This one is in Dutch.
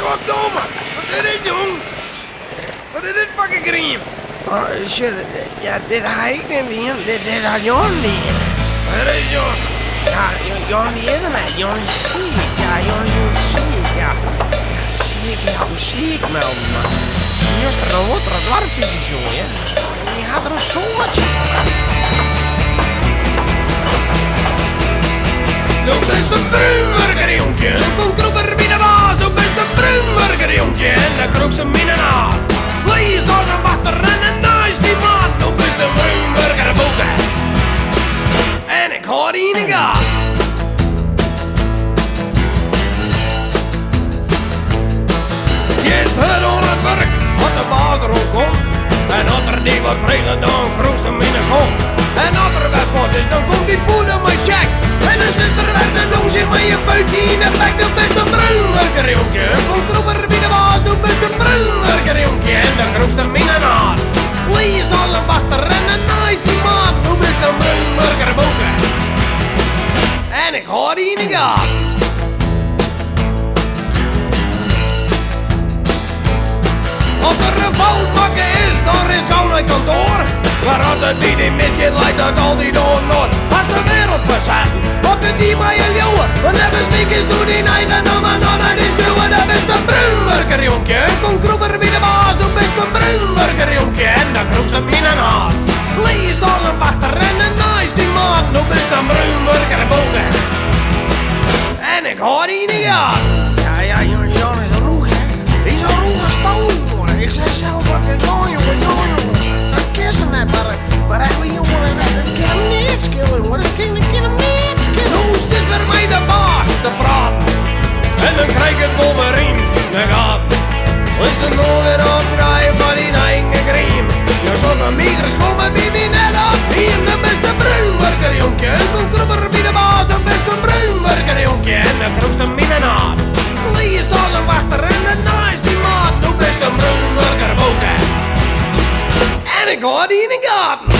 Goddomme! Wat is dit, jong? Wat is dit fucking griem? Oh, shit. Ja, dit had ik niet meer. Dit had Jon niet. Wat is Jon? Ja, Jon die is er niet. Jon is ziek. Ja, Jon is ziek. Ja. Ziek, ja, hoe ziek, man. Die is er een water dwarfjes, jongen. Die had er een soortje. Du bist een bruinburger, jonkje. Kom kroeper bij de baas. Du bist een bruinburger, jonkje. En de kroegste minnaar. Lees als een wachter en een nice die maat. Du bist een bruinburger, boeken. En ik hoor die in de gaten. Eerst het aan het werk, wat de baas er ook komt. En als er die wat vregen, dan kroest hem in de kont. En als er wat wordt is, dan komt die poeder mijn check. En de zuster werd een dongje met je buikje in de bek. Du bist een bruinburger, jonkje. Kom kroeper bij de baas, du bist een bruinburger, jonkje. En de kroest hem in de naad. Lees als een wachter en een nice die maat. Du bist een bruinburger, boeken. En ik hoor die in de gaten. Als er een fout maken is, dan is gauw naar kantoor. Maar als het die misgaat, lijkt dat altijd onnoord. Als de wereld verzet, op de die maar je leeuwen. Want even smiekjes doen die eigen namen, dan is duwen. Dat is een bruinburger, jonkje. Kom kroeper bij de baas, du bist een bruinburger, jonkje. En dan kroest hem in een haat. Lees dan een wachter en een nice die maat. Du bist een bruinburger, boeken. En ik hoor die in de gaten. Ja, Jon is een roeg, hè. Die is een roege stoel, jongen. Ik zei zelf wat ik jongen. Dat kist hem net, maar hij wil jongen, dat kan hem niet skillen, hoor. Dat kan hem niet skillen. Nu is dit weer mij de baas te praten. En dan krijg ik het wel weer in de gaten. Is er nog weer opdraaien van die eigen griem. Je zo'n mieters komen bij mij net op hier. De beste bruinburger, jonkje. En kom kroeper bij de baas, de beste bruinburger, jonkje. En dan kroest hem in een haat. Lees als een wachter en een nice die maat. De beste bruinburger, boeken. En ik hoor die in de gaten.